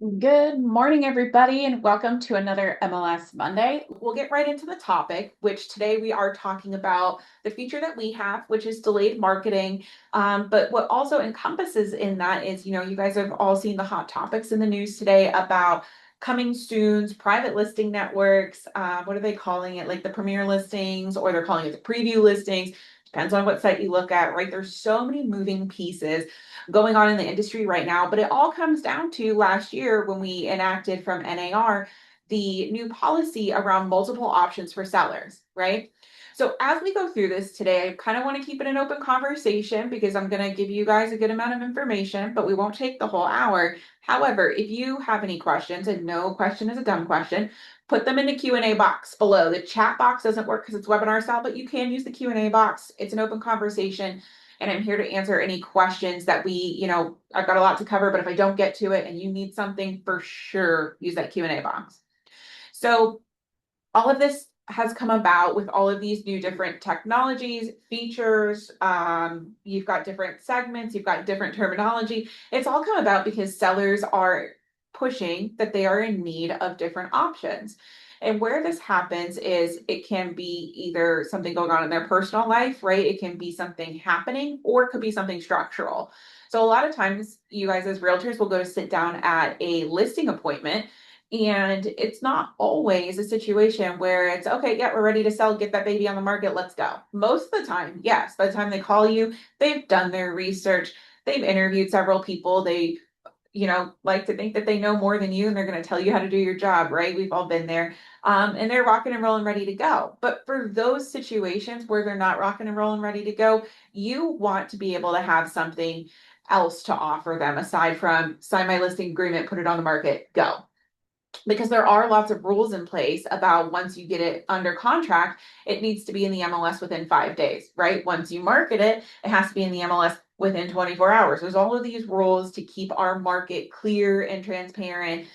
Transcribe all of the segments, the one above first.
Good morning, everybody, and welcome to another MLS Monday. We'll get right into the topic, which today we are talking about the feature that we have, which is delayed marketing. But what also encompasses in that is, you guys have all seen the hot topics in the news today about coming soon's private listing networks. What are they calling it? Like the premier listings, or they're calling it the preview listings. Depends on what site you look at, right? There's so many moving pieces going on in the industry right now, but it all comes down to last year when we enacted from NAR the new policy around multiple options for sellers, right? So as we go through this today, I kind of want to keep it an open conversation because I'm going to give you guys a good amount of information, but we won't take the whole hour. However, if you have any questions, and no question is a dumb question, put them in the Q&A box below. The chat box doesn't work because it's webinar style, but you can use the Q&A box. It's an open conversation and I'm here to answer any questions that I've got a lot to cover, but if I don't get to it and you need something, for sure, use that Q&A box. So all of this has come about with all of these new different technologies, features. You've got different segments, you've got different terminology. It's all come about because sellers are pushing that they are in need of different options. And where this happens is it can be either something going on in their personal life, right? It can be something happening, or it could be something structural. So a lot of times you guys as realtors will go to sit down at a listing appointment, and it's not always a situation where it's okay, yeah, we're ready to sell, get that baby on the market, let's go. Most of the time, yes, by the time they call you, they've done their research, they've interviewed several people, they like to think that they know more than you and they're going to tell you how to do your job, right? We've all been there. And they're rocking and rolling ready to go. But for those situations where they're not rocking and rolling ready to go, you want to be able to have something else to offer them aside from sign my listing agreement, put it on the market, go, because there are lots of rules in place about once you get it under contract, it needs to be in the MLS within 5 days, right? Once you market it, it has to be in the MLS within 24 hours. There's all of these rules to keep our market clear and transparent,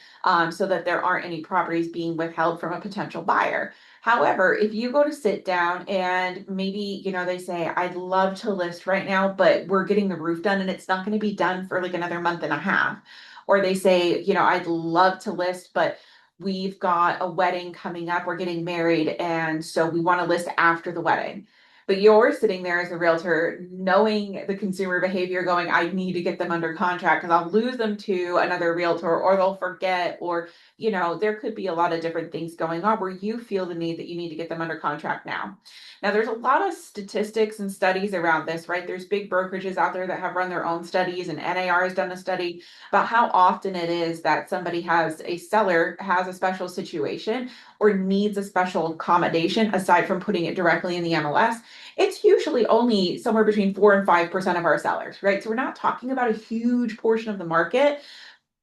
so that there aren't any properties being withheld from a potential buyer. However, if you go to sit down and maybe, they say, I'd love to list right now, but we're getting the roof done and it's not going to be done for like another month and a half. Or they say, I'd love to list, but we've got a wedding coming up, we're getting married, and so we want to list after the wedding. But you're sitting there as a realtor knowing the consumer behavior, going, I need to get them under contract because I'll lose them to another realtor, or they'll forget, or, there could be a lot of different things going on where you feel the need that you need to get them under contract now. Now, there's a lot of statistics and studies around this, right? There's big brokerages out there that have run their own studies, and NAR has done a study about how often it is that a seller has a special situation or needs a special accommodation aside from putting it directly in the MLS. It's usually only somewhere between 4 and 5% of our sellers, right? So we're not talking about a huge portion of the market.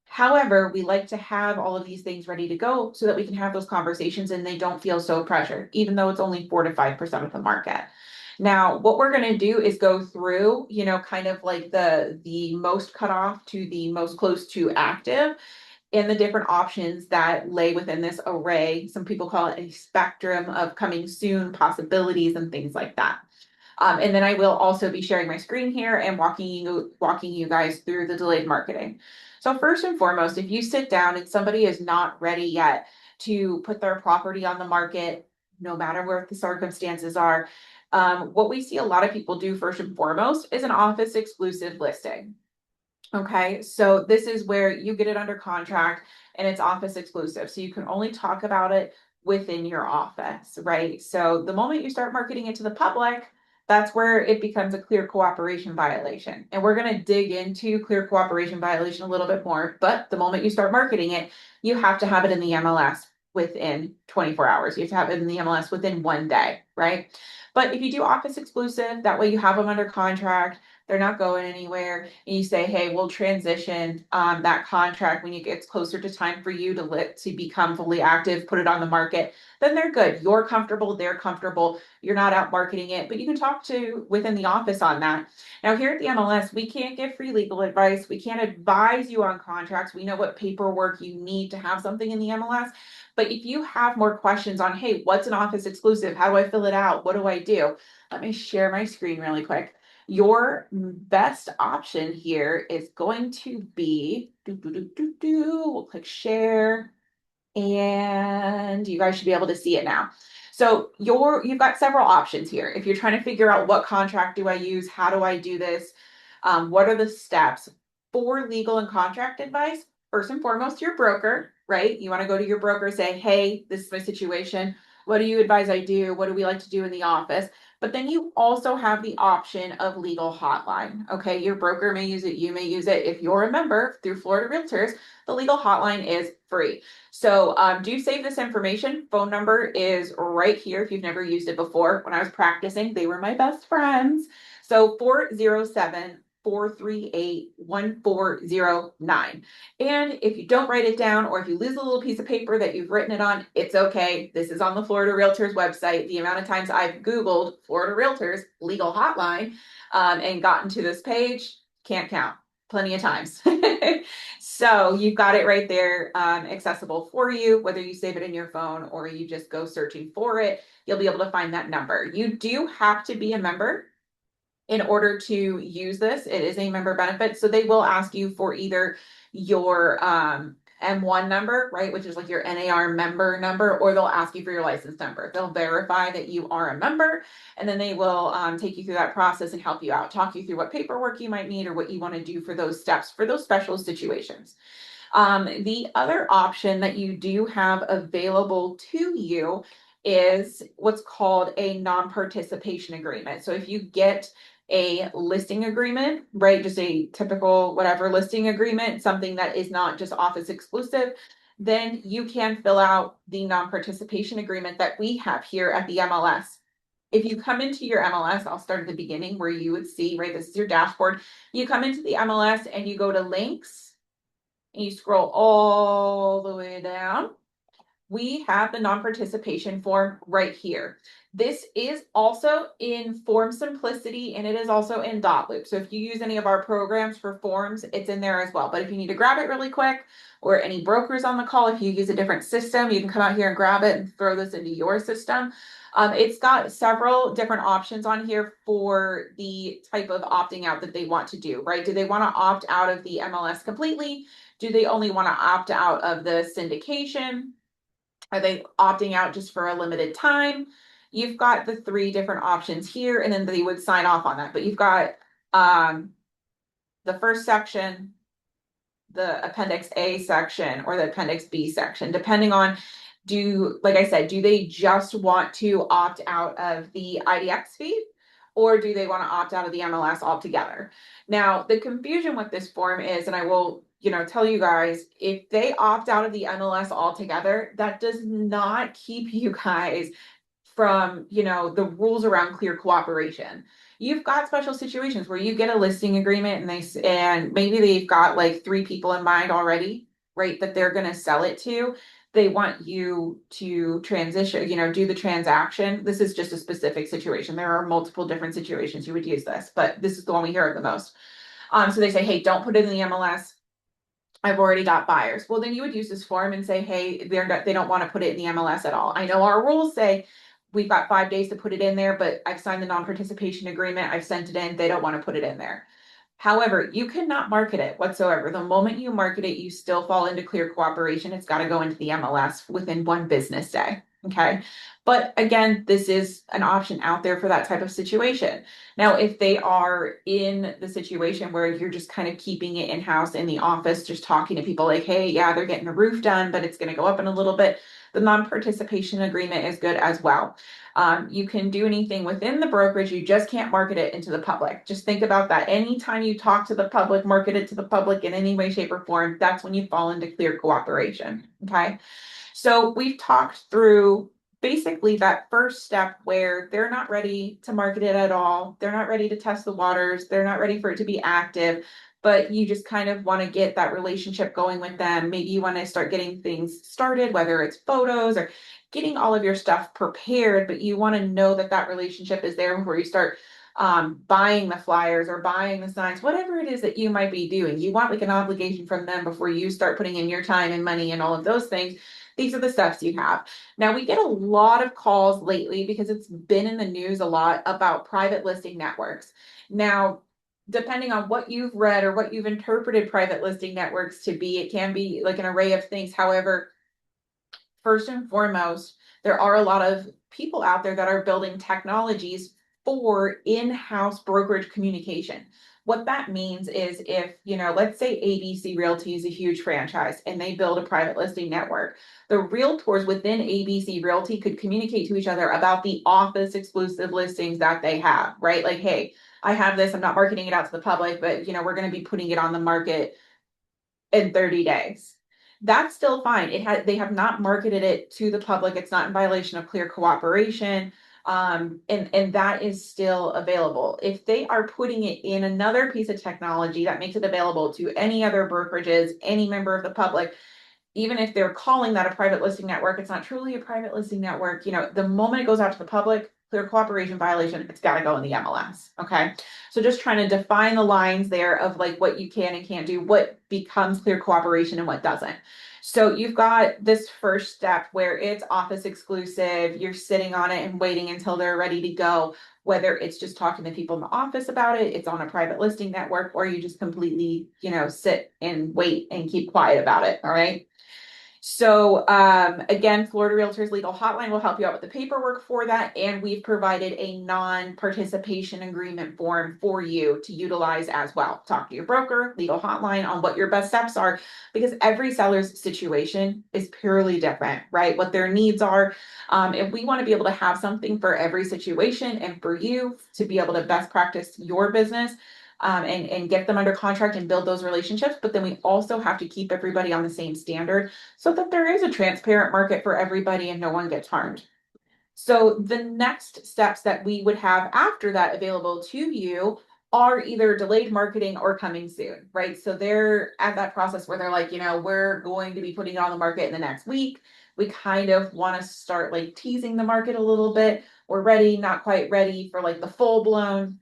However, we like to have all of these things ready to go so that we can have those conversations and they don't feel so pressured, even though it's only 4 to 5% of the market. Now, what we're going to do is go through, kind of like the most cutoff to the most close to active, and the different options that lay within this array. Some people call it a spectrum of coming soon possibilities and things like that. And then I will also be sharing my screen here and walking you guys through the delayed marketing. So first and foremost, if you sit down and somebody is not ready yet to put their property on the market, no matter what the circumstances are, what we see a lot of people do first and foremost is an office exclusive listing. Okay, so this is where you get it under contract and it's office exclusive. So you can only talk about it within your office, right? So the moment you start marketing it to the public, that's where it becomes a clear cooperation violation. And we're going to dig into clear cooperation violation a little bit more. But the moment you start marketing it, you have to have it in the MLS within 24 hours. You have to have it in the MLS within 1 day, right? But if you do office exclusive, that way you have them under contract, they're not going anywhere, and you say, hey, we'll transition that contract when it gets closer to time for you to become fully active, put it on the market, then they're good. You're comfortable, they're comfortable, you're not out marketing it, but you can talk to within the office on that. Now, here at the MLS, we can't give free legal advice. We can't advise you on contracts. We know what paperwork you need to have something in the MLS. But if you have more questions on, hey, what's an office exclusive? How do I fill it out? What do I do? Let me share my screen really quick. your best option here is going to be, we'll click share, and you guys should be able to see it now. So you've got several options here. If you're trying to figure out what contract do I use, how do I do this, what are the steps for legal and contract advice? First and foremost, your broker, right? You want to go to your broker, say, hey, this is my situation. What do you advise I do? What do we like to do in the office? But then you also have the option of legal hotline. Okay, your broker may use it, you may use it. If you're a member through Florida Realtors, the legal hotline is free. So do save this information. Phone number is right here if you've never used it before. When I was practicing, they were my best friends. So 407-438-1409. And if you don't write it down or if you lose a little piece of paper that you've written it on, it's okay. This is on the Florida Realtors website. The amount of times I've Googled Florida Realtors legal hotline and gotten to this page, can't count. Plenty of times. So you've got it right there, accessible for you, whether you save it in your phone or you just go searching for it, you'll be able to find that number. You do have to be a member in order to use this. It is a member benefit. So they will ask you for either your M1 number, right, which is like your NAR member number, or they'll ask you for your license number. They'll verify that you are a member, and then they will take you through that process and help you out, talk you through what paperwork you might need or what you want to do for those steps, for those special situations. The other option that you do have available to you is what's called a non-participation agreement. So if you get a listing agreement, right, just a typical whatever listing agreement, something that is not just office exclusive, then you can fill out the non-participation agreement that we have here at the MLS. If you come into your MLS, I'll start at the beginning where you would see, right, this is your dashboard. You come into the MLS and you go to links and you scroll all the way down. We have the non-participation form right here. This is also in Form Simplicity and it is also in dotloop. So if you use any of our programs for forms, it's in there as well. But if you need to grab it really quick, or any brokers on the call, if you use a different system, you can come out here and grab it and throw this into your system. It's got several different options on here for the type of opting out that they want to do, right? Do they want to opt out of the MLS completely? Do they only want to opt out of the syndication? Are they opting out just for a limited time? You've got the three different options here, and then they would sign off on that. But you've got the first section, the Appendix A section, or the Appendix B section, depending on like I said, do they just want to opt out of the IDX feed? Or do they want to opt out of the MLS altogether? Now, the confusion with this form is, and I will, tell you guys, if they opt out of the MLS altogether, that does not keep you guys from, the rules around clear cooperation. You've got special situations where you get a listing agreement and maybe they've got like 3 people in mind already, right, that they're going to sell it to. They want you to transition, do the transaction. This is just a specific situation. There are multiple different situations you would use this, but this is the one we hear of the most. So they say, hey, don't put it in the MLS. I've already got buyers. Well, then you would use this form and say, hey, they don't want to put it in the MLS at all. I know our rules say we've got 5 days to put it in there, but I've signed the non-participation agreement. I've sent it in. They don't want to put it in there. However, you cannot market it whatsoever. The moment you market it, you still fall into clear cooperation. It's got to go into the MLS within 1 business day. Okay. But again, this is an option out there for that type of situation. Now, if they are in the situation where you're just kind of keeping it in-house in the office, just talking to people like, hey, yeah, they're getting the roof done, but it's going to go up in a little bit, the non-participation agreement is good as well. You can do anything within the brokerage, you just can't market it into the public. Just think about that. Anytime you talk to the public, market it to the public in any way, shape, or form, that's when you fall into clear cooperation. Okay. So we've talked through basically that first step where they're not ready to market it at all. They're not ready to test the waters. They're not ready for it to be active, but you just kind of want to get that relationship going with them. Maybe you want to start getting things started, whether it's photos or getting all of your stuff prepared, but you want to know that that relationship is there before you start buying the flyers or buying the signs, whatever it is that you might be doing. You want like an obligation from them before you start putting in your time and money and all of those things. These are the steps you have. Now, we get a lot of calls lately because it's been in the news a lot about private listing networks. Now, depending on what you've read or what you've interpreted private listing networks to be, it can be like an array of things. However, first and foremost, there are a lot of people out there that are building technologies for in-house brokerage communication. What that means is if, let's say ABC Realty is a huge franchise and they build a private listing network, the realtors within ABC Realty could communicate to each other about the office exclusive listings that they have, right? Like, hey, I have this, I'm not marketing it out to the public, but we're going to be putting it on the market in 30 days. That's still fine. They have not marketed it to the public. It's not in violation of clear cooperation. And that is still available. If they are putting it in another piece of technology that makes it available to any other brokerages, any member of the public, even if they're calling that a private listing network, it's not truly a private listing network. The moment it goes out to the public, clear cooperation violation, it's got to go in the MLS. Okay. So just trying to define the lines there of like what you can and can't do, what becomes clear cooperation and what doesn't. So you've got this first step where it's office exclusive. You're sitting on it and waiting until they're ready to go, whether it's just talking to people in the office about it, it's on a private listing network, or you just completely, sit and wait and keep quiet about it. All right. So again, Florida Realtors Legal Hotline will help you out with the paperwork for that. And we've provided a non-participation agreement form for you to utilize as well. Talk to your broker, legal hotline on what your best steps are, because every seller's situation is purely different, right? What their needs are. If we want to be able to have something for every situation and for you to be able to best practice your business, and get them under contract and build those relationships. But then we also have to keep everybody on the same standard so that there is a transparent market for everybody and no one gets harmed. So the next steps that we would have after that available to you are either delayed marketing or coming soon, right? So they're at that process where they're like, we're going to be putting it on the market in the next week. We kind of want to start like teasing the market a little bit. We're ready, not quite ready for like the full blown,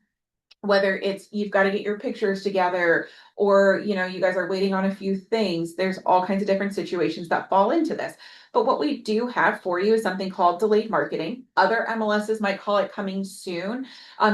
whether it's you've got to get your pictures together or you guys are waiting on a few things. There's all kinds of different situations that fall into this, but what we do have for you is something called delayed marketing. Other MLSs might call it coming soon.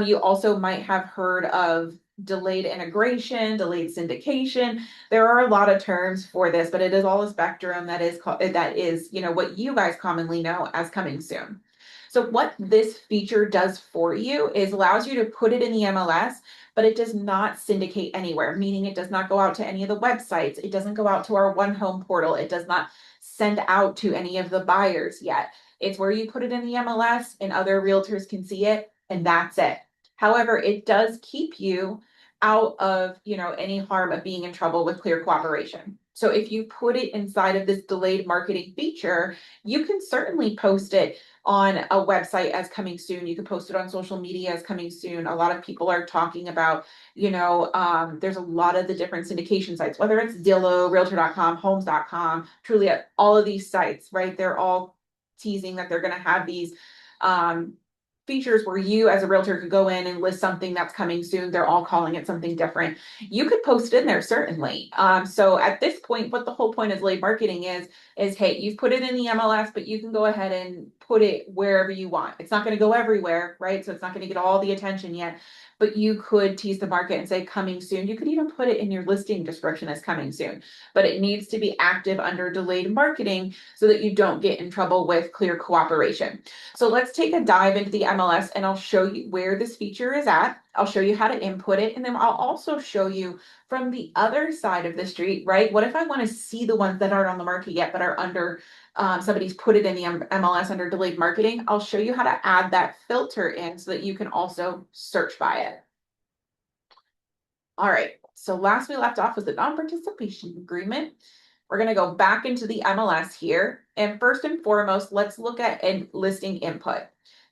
You also might have heard of delayed integration, delayed syndication. There are a lot of terms for this, but it is all a spectrum that is what you guys commonly know as coming soon. So what this feature does for you is allows you to put it in the MLS, but it does not syndicate anywhere, meaning it does not go out to any of the websites. It doesn't go out to our One Home portal. It does not send out to any of the buyers yet. It's where you put it in the MLS and other realtors can see it, and that's it. However, it does keep you out of, any harm of being in trouble with clear cooperation. So if you put it inside of this delayed marketing feature, you can certainly post it on a website as coming soon. You can post it on social media as coming soon. A lot of people are talking about, there's a lot of the different syndication sites, whether it's Zillow, Realtor.com, Homes.com, truly all of these sites, right? They're all teasing that they're going to have these features where you as a realtor could go in and list something that's coming soon. They're all calling it something different. You could post it in there, certainly. So at this point, what the whole point of delayed marketing is, hey, you've put it in the MLS, but you can go ahead and put it wherever you want. It's not going to go everywhere, right? So it's not going to get all the attention yet, but you could tease the market and say coming soon. You could even put it in your listing description as coming soon, but it needs to be active under delayed marketing so that you don't get in trouble with clear cooperation. So let's take a dive into the MLS and I'll show you where this feature is at. I'll show you how to input it. And then I'll also show you from the other side of the street, right? What if I want to see the ones that aren't on the market yet, but are under, somebody's put it in the MLS under delayed marketing? I'll show you how to add that filter in so that you can also search by it. All right. So last we left off was the non-participation agreement. We're going to go back into the MLS here. And first and foremost, let's look at a listing input.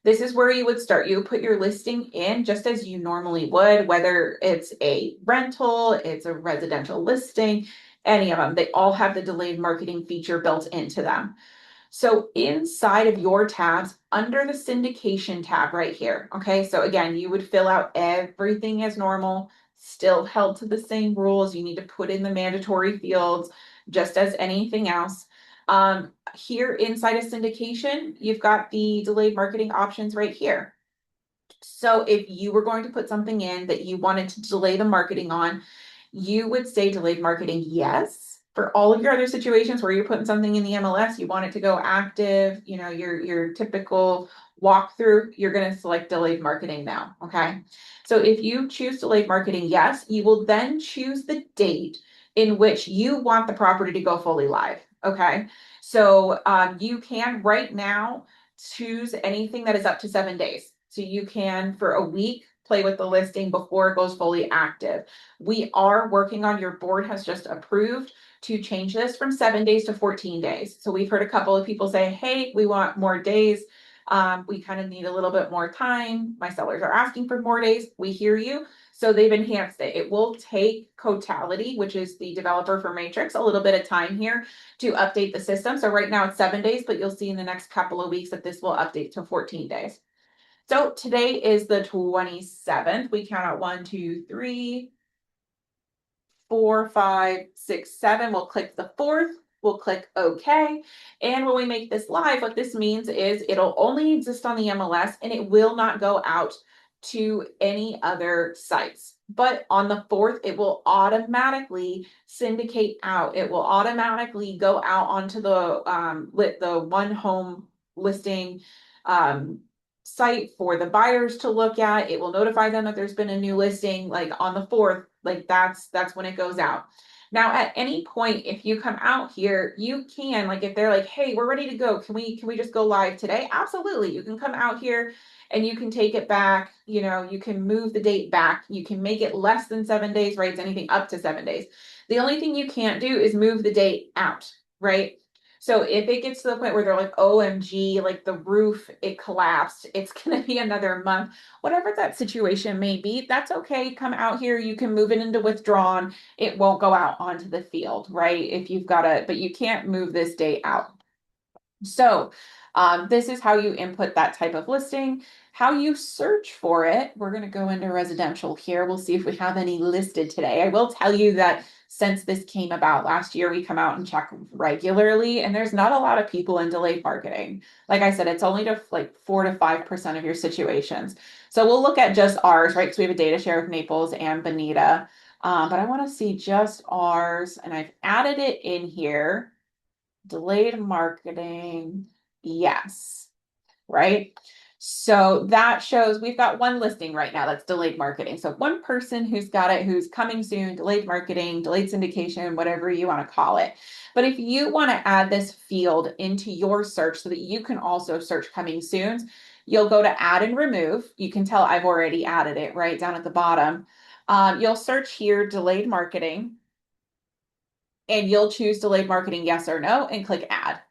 This is where you would start. You put your listing in just as you normally would, whether it's a rental, it's a residential listing, any of them. They all have the delayed marketing feature built into them. So inside of your tabs, under the syndication tab right here, okay? So again, you would fill out everything as normal, still held to the same rules. You need to put in the mandatory fields just as anything else. Here inside of syndication, you've got the delayed marketing options right here. So if you were going to put something in that you wanted to delay the marketing on, you would say delayed marketing, yes. For all of your other situations where you're putting something in the MLS, you want it to go active, your typical walkthrough, you're going to select delayed marketing now. Okay. So if you choose delayed marketing, yes, you will then choose the date in which you want the property to go fully live. Okay. So you can right now choose anything that is up to 7 days. So you can, for a week, play with the listing before it goes fully active. We are working on, your board has just approved to change this from 7 days to 14 days. So we've heard a couple of people say, hey, we want more days. We kind of need a little bit more time. My sellers are asking for more days. We hear you. So they've enhanced it. It will take Cotality, which is the developer for Matrix, a little bit of time here to update the system. So right now it's 7 days, but you'll see in the next couple of weeks that this will update to 14 days. So today is the 27th. We count out 1, 2, 3, 4, 5, 6, 7. We'll click the 4th. We'll click OK. And when we make this live, what this means is it'll only exist on the MLS and it will not go out to any other sites. But on the 4th, it will automatically syndicate out. It will automatically go out onto the one home listing site for the buyers to look at. It will notify them that there's been a new listing, like on the 4th, like that's when it goes out. Now, at any point, if you come out here, you can, like, if they're like, hey, we're ready to go, can we just go live today? Absolutely. You can come out here and you can take it back. You can move the date back. You can make it less than 7 days, right? It's anything up to 7 days. The only thing you can't do is move the date out, right? So if it gets to the point where they're like, OMG, like the roof, it collapsed, it's going to be another month, whatever that situation may be, that's okay. Come out here. You can move it into withdrawn. It won't go out onto the field, right? If you've got but you can't move this date out. So this is how you input that type of listing. How you search for it, we're going to go into residential here. We'll see if we have any listed today. I will tell you that since this came about last year, we come out and check regularly, and there's not a lot of people in delayed marketing. Like I said, it's only to like 4 to 5% of your situations. So we'll look at just ours, right? Because we have a data share with Naples and Bonita. But I want to see just ours, and I've added it in here. Delayed marketing, yes, right? So that shows we've got one listing right now that's delayed marketing. So one person who's got it, who's coming soon, delayed marketing, delayed syndication, whatever you want to call it. But if you want to add this field into your search so that you can also search coming soon, you'll go to add and remove. You can tell I've already added it right down at the bottom. You'll search here, delayed marketing, and you'll choose delayed marketing, yes or no, and click add.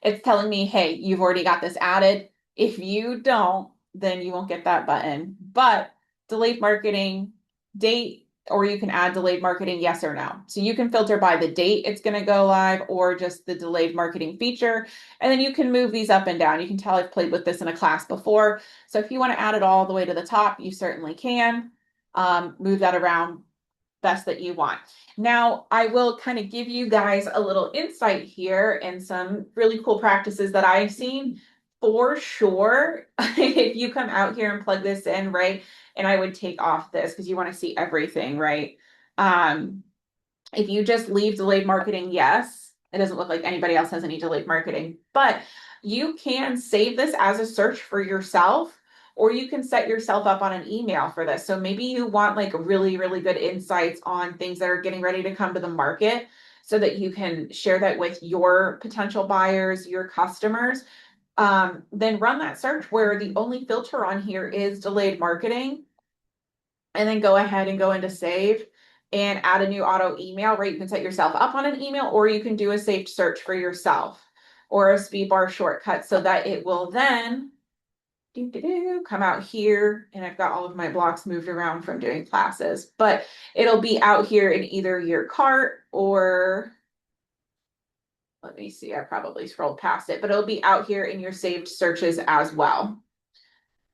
It's telling me, hey, you've already got this added. If you don't, then you won't get that button. But delayed marketing date, or you can add delayed marketing, yes or no. So you can filter by the date it's going to go live or just the delayed marketing feature. And then you can move these up and down. You can tell I've played with this in a class before. So if you want to add it all the way to the top, you certainly can. Move that around best that you want. Now, I will kind of give you guys a little insight here and some really cool practices that I've seen for sure. If you come out here and plug this in, right? And I would take off this because you want to see everything, right? If you just leave delayed marketing, yes, it doesn't look like anybody else has any delayed marketing, but you can save this as a search for yourself, or you can set yourself up on an email for this. So maybe you want like really, really good insights on things that are getting ready to come to the market so that you can share that with your potential buyers, your customers. Then run that search where the only filter on here is delayed marketing, and then go ahead and go into save and add a new auto email, right? You can set yourself up on an email, or you can do a saved search for yourself or a speed bar shortcut so that it will then come out here. And I've got all of my blocks moved around from doing classes, but it'll be out here in either your cart or let me see, I probably scrolled past it, but it'll be out here in your saved searches as well.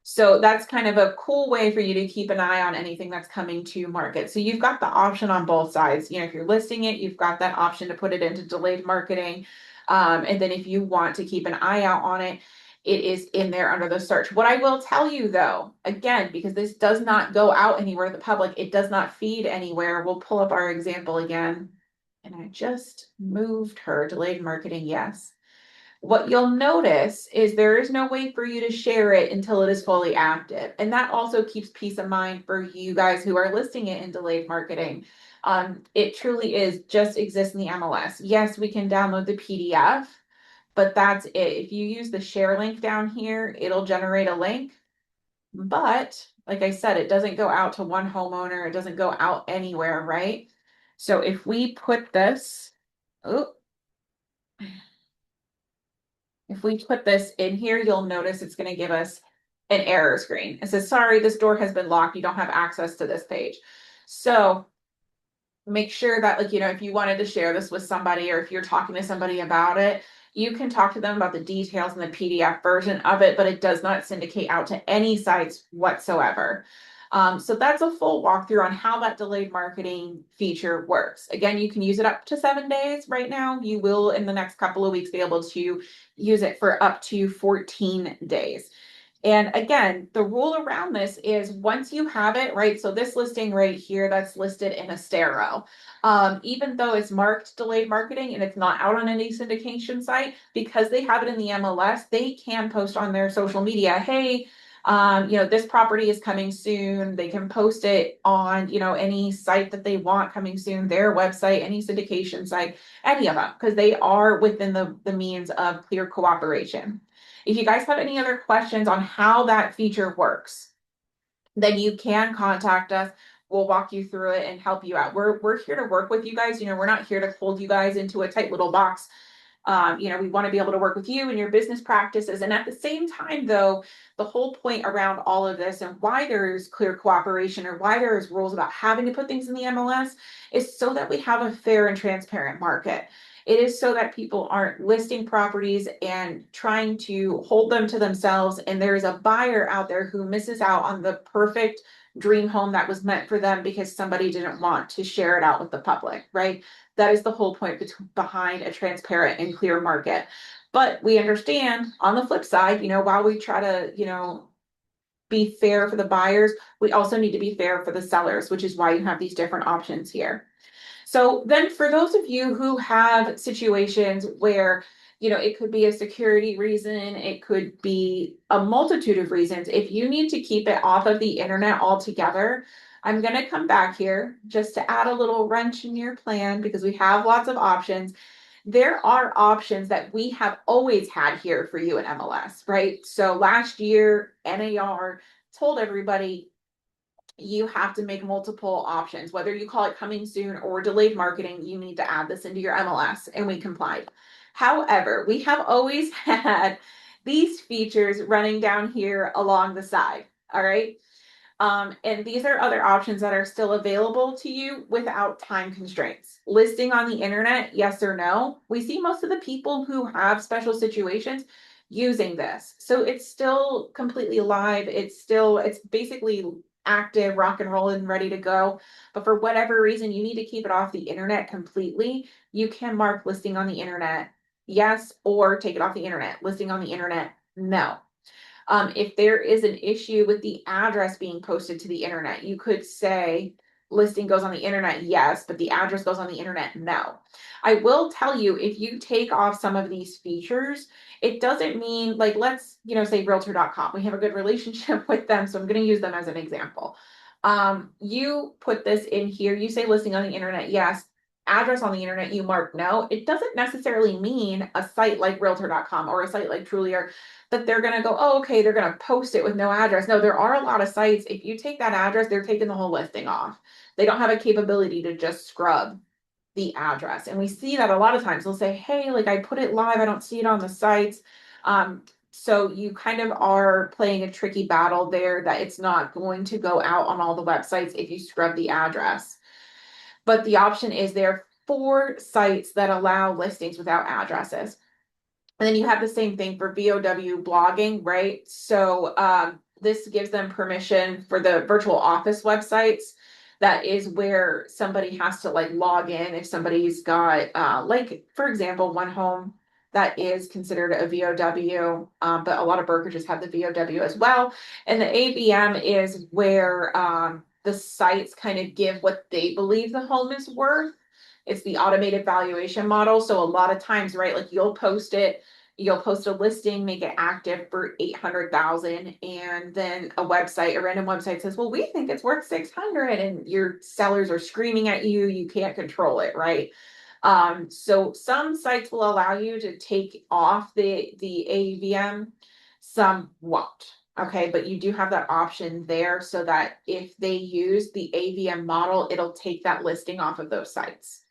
So that's kind of a cool way for you to keep an eye on anything that's coming to market. So you've got the option on both sides. If you're listing it, you've got that option to put it into delayed marketing. And then if you want to keep an eye out on it, it is in there under the search. What I will tell you though, again, because this does not go out anywhere to the public, it does not feed anywhere. We'll pull up our example again. And I just moved her, delayed marketing, yes. What you'll notice is there is no way for you to share it until it is fully active. And that also keeps peace of mind for you guys who are listing it in delayed marketing. It truly is just exists in the MLS. Yes, we can download the PDF, but that's it. If you use the share link down here, it'll generate a link. But like I said, it doesn't go out to one homeowner, it doesn't go out anywhere, right? So if we put this, oh, if we put this in here, you'll notice it's going to give us an error screen. It says, sorry, this door has been locked. You don't have access to this page. So make sure that, like, if you wanted to share this with somebody or if you're talking to somebody about it, you can talk to them about the details in the PDF version of it, but it does not syndicate out to any sites whatsoever. So that's a full walkthrough on how that delayed marketing feature works. Again, you can use it up to 7 days right now. You will, in the next couple of weeks, be able to use it for up to 14 days. And again, the rule around this is once you have it, right? So this listing right here, that's listed in Estero. Even though it's marked delayed marketing and it's not out on any syndication site, because they have it in the MLS, they can post on their social media, hey, this property is coming soon. They can post it on, any site that they want coming soon, their website, any syndication site, any of them, because they are within the means of clear cooperation. If you guys have any other questions on how that feature works, then you can contact us. We'll walk you through it and help you out. We're here to work with you guys. We're not here to hold you guys into a tight little box. We want to be able to work with you and your business practices. And at the same time, though, the whole point around all of this and why there's clear cooperation or why there's rules about having to put things in the MLS is so that we have a fair and transparent market. It is so that people aren't listing properties and trying to hold them to themselves. And there's a buyer out there who misses out on the perfect dream home that was meant for them because somebody didn't want to share it out with the public, right? That is the whole point behind a transparent and clear market. But we understand on the flip side, while we try to, be fair for the buyers, we also need to be fair for the sellers, which is why you have these different options here. So then for those of you who have situations where, it could be a security reason, it could be a multitude of reasons. If you need to keep it off of the internet altogether, I'm going to come back here just to add a little wrench in your plan because we have lots of options. There are options that we have always had here for you in MLS, right? So last year, NAR told everybody you have to make multiple options, whether you call it coming soon or delayed marketing, you need to add this into your MLS, and we complied. However, we have always had these features running down here along the side. All right. And these are other options that are still available to you without time constraints. Listing on the internet, yes or no. We see most of the people who have special situations using this. So it's still completely live. It's basically active, rock and roll and ready to go. But for whatever reason, you need to keep it off the internet completely. You can mark listing on the internet, yes, or take it off the internet. Listing on the internet, no. If there is an issue with the address being posted to the internet, you could say listing goes on the internet, yes, but the address goes on the internet, no. I will tell you, if you take off some of these features, it doesn't mean like, let's, say realtor.com. We have a good relationship with them, so I'm going to use them as an example. You put this in here, you say listing on the internet, yes. Address on the internet, you mark no. It doesn't necessarily mean a site like realtor.com or a site like Trulia that they're going to go, oh, okay, they're going to post it with no address. No, there are a lot of sites. If you take that address, they're taking the whole listing off. They don't have a capability to just scrub the address. And we see that a lot of times. They'll say, hey, like I put it live, I don't see it on the sites. So you kind of are playing a tricky battle there that it's not going to go out on all the websites if you scrub the address. But the option is there for sites that allow listings without addresses. And then you have the same thing for VOW blogging, right? So this gives them permission for the virtual office websites. That is where somebody has to like log in if somebody's got like, for example, One Home that is considered a VOW, but a lot of brokerages have the VOW as well. And the AVM is where the sites kind of give what they believe the home is worth. It's the automated valuation model. So a lot of times, right, like you'll post a listing, make it active for 800,000, and then a random website says, well, we think it's worth 600, and your sellers are screaming at you, you can't control it, right? So some sites will allow you to take off the AVM, some won't. Okay, but you do have that option there so that if they use the AVM model, it'll take that listing off of those sites.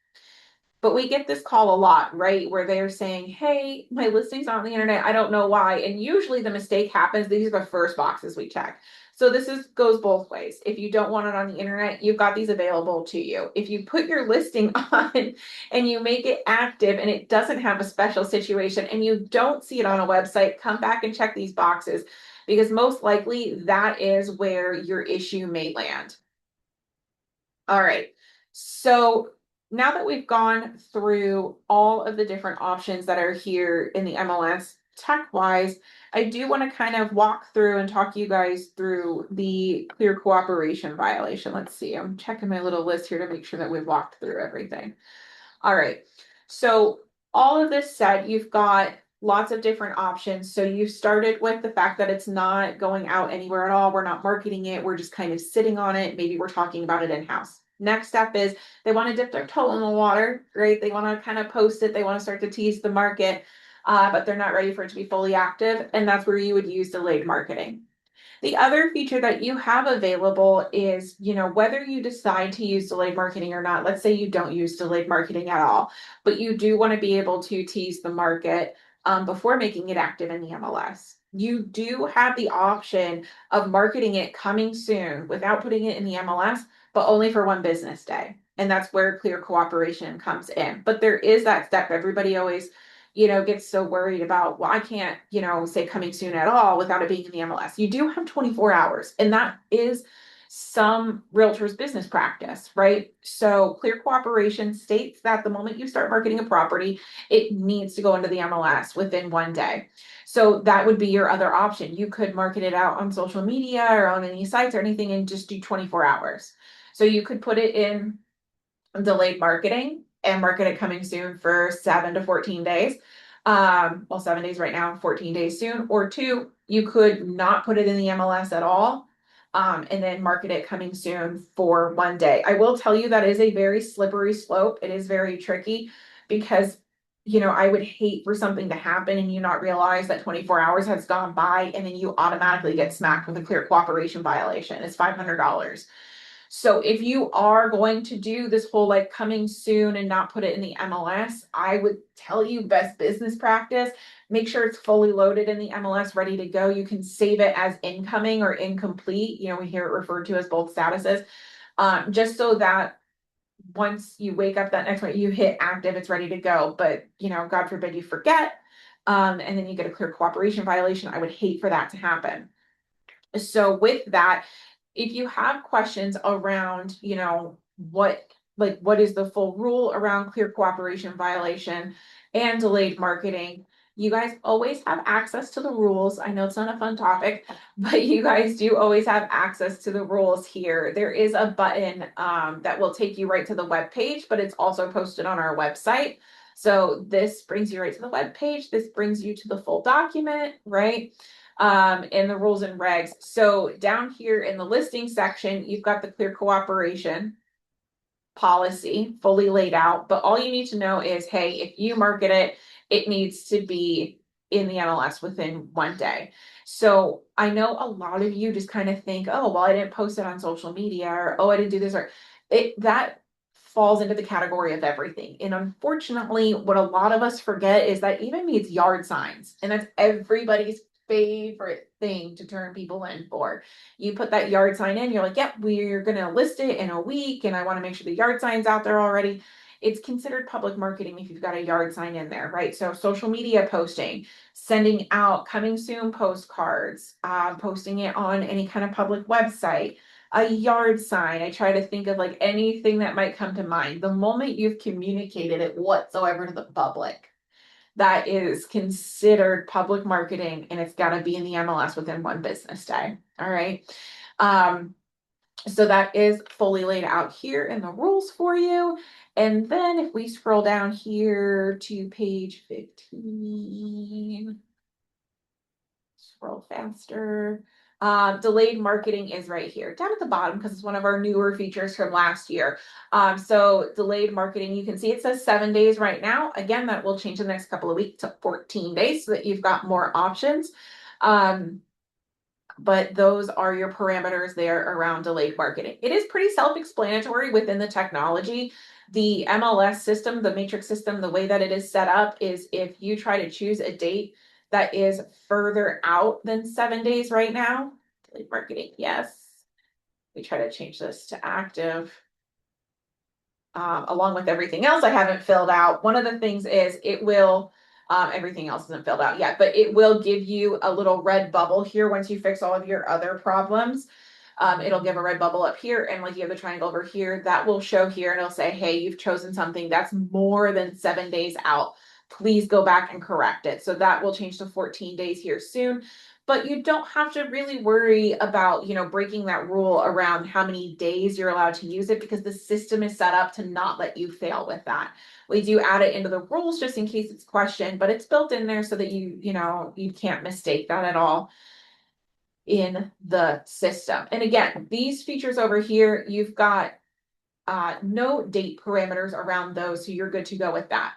But we get this call a lot, right? Where they're saying, hey, my listing's on the internet. I don't know why. And usually the mistake happens. These are the first boxes we check. So goes both ways. If you don't want it on the internet, you've got these available to you. If you put your listing on and you make it active and it doesn't have a special situation and you don't see it on a website, come back and check these boxes, because most likely that is where your issue may land. All right. So now that we've gone through all of the different options that are here in the MLS tech-wise, I do want to kind of walk through and talk you guys through the clear cooperation violation. Let's see, I'm checking my little list here to make sure that we've walked through everything. All right. So all of this said, you've got lots of different options. So you started with the fact that it's not going out anywhere at all. We're not marketing it. We're just kind of sitting on it. Maybe we're talking about it in-house. Next step is they want to dip their toe in the water, right? They want to kind of post it. They want to start to tease the market, but they're not ready for it to be fully active. And that's where you would use delayed marketing. The other feature that you have available is, whether you decide to use delayed marketing or not. Let's say you don't use delayed marketing at all, but you do want to be able to tease the market before making it active in the MLS. You do have the option of marketing it coming soon without putting it in the MLS, but only for one business day. And that's where clear cooperation comes in. But there is that step. Everybody always gets so worried about, well, I can't, say coming soon at all without it being in the MLS. You do have 24 hours, and that is some realtors' business practice, right? So clear cooperation states that the moment you start marketing a property, it needs to go into the MLS within one day. So that would be your other option. You could market it out on social media or on any sites or anything and just do 24 hours. So you could put it in delayed marketing and market it coming soon for 7 to 14 days. Well, 7 days right now, 14 days soon. Or two, you could not put it in the MLS at all, and then market it coming soon for one day. I will tell you that is a very slippery slope. It is very tricky because I would hate for something to happen and you not realize that 24 hours has gone by and then you automatically get smacked with a clear cooperation violation. It's $500. So if you are going to do this whole like coming soon and not put it in the MLS, I would tell you best business practice, make sure it's fully loaded in the MLS, ready to go. You can save it as incoming or incomplete. We hear it referred to as both statuses, just so that once you wake up that next morning, you hit active, it's ready to go. But, God forbid you forget, and then you get a clear cooperation violation. I would hate for that to happen. So with that, if you have questions around, what is the full rule around clear cooperation violation and delayed marketing, you guys always have access to the rules. I know it's not a fun topic, but you guys do always have access to the rules here. There is a button that will take you right to the web page, but it's also posted on our website. So this brings you right to the web page. This brings you to the full document, right? And the rules and regs. So down here in the listing section, you've got the clear cooperation policy fully laid out, but all you need to know is, hey, if you market it, it needs to be in the MLS within one day. So I know a lot of you just kind of think, oh, well, I didn't post it on social media, or oh, I didn't do this, or that falls into the category of everything. And unfortunately, what a lot of us forget is that even means yard signs, and that's everybody's favorite thing to turn people in for. You put that yard sign in, you're like, yep, we're going to list it in a week, and I want to make sure the yard sign's out there already. It's considered public marketing if you've got a yard sign in there, right? So social media posting, sending out coming soon postcards, posting it on any kind of public website, a yard sign. I try to think of like anything that might come to mind. The moment you've communicated it whatsoever to the public, that is considered public marketing, and it's got to be in the MLS within 1 business day. All right. So that is fully laid out here in the rules for you. And then if we scroll down here to page 15, scroll faster. Delayed marketing is right here down at the bottom because it's one of our newer features from last year. So delayed marketing, you can see it says 7 days right now. Again, that will change in the next couple of weeks to 14 days so that you've got more options. But those are your parameters there around delayed marketing. It is pretty self-explanatory within the technology. The MLS system, the matrix system, the way that it is set up is if you try to choose a date that is further out than 7 days right now, delayed marketing, yes. We try to change this to active. Along with everything else I haven't filled out. One of the things is it will, everything else isn't filled out yet, but it will give you a little red bubble here once you fix all of your other problems. It'll give a red bubble up here, and like you have the triangle over here, that will show here and it'll say, hey, you've chosen something that's more than 7 days out. Please go back and correct it. So that will change to 14 days here soon. But you don't have to really worry about, breaking that rule around how many days you're allowed to use it because the system is set up to not let you fail with that. We do add it into the rules just in case it's questioned, but it's built in there so that you can't mistake that at all in the system. And again, these features over here, you've got no date parameters around those, so you're good to go with that.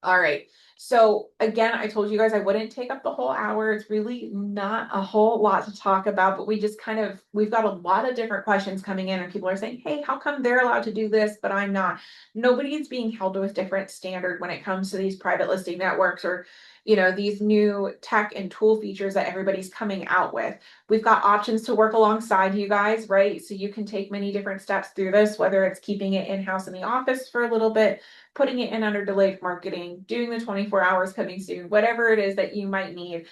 All right. So again, I told you guys I wouldn't take up the whole hour. It's really not a whole lot to talk about, but we've got a lot of different questions coming in and people are saying, hey, how come they're allowed to do this, but I'm not? Nobody is being held to a different standard when it comes to these private listing networks or, these new tech and tool features that everybody's coming out with. We've got options to work alongside you guys, right? So you can take many different steps through this, whether it's keeping it in-house in the office for a little bit, putting it in under delayed marketing, doing the 24 hours coming soon, whatever it is that you might need.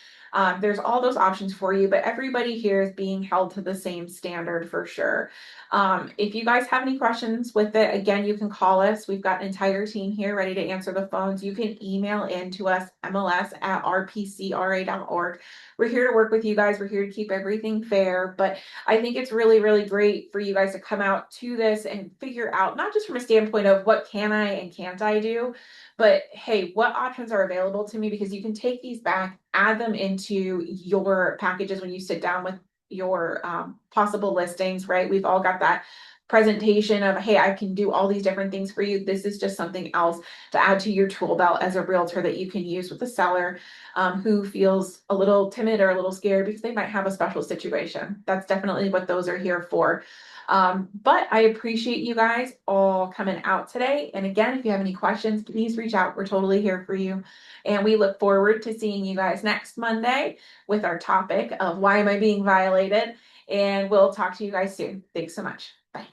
There's all those options for you, but everybody here is being held to the same standard for sure. If you guys have any questions with it, again, you can call us. We've got an entire team here ready to answer the phones. You can email in to us, mls@rpcra.org. We're here to work with you guys. We're here to keep everything fair, but I think it's really, really great for you guys to come out to this and figure out, not just from a standpoint of what can I and can't I do, but hey, what options are available to me? Because you can take these back, add them into your packages when you sit down with your possible listings, right? We've all got that presentation of, hey, I can do all these different things for you. This is just something else to add to your tool belt as a realtor that you can use with a seller who feels a little timid or a little scared because they might have a special situation. That's definitely what those are here for. But I appreciate you guys all coming out today. And again, if you have any questions, please reach out. We're totally here for you. And we look forward to seeing you guys next Monday with our topic of why am I being violated? And we'll talk to you guys soon. Thanks so much. Bye.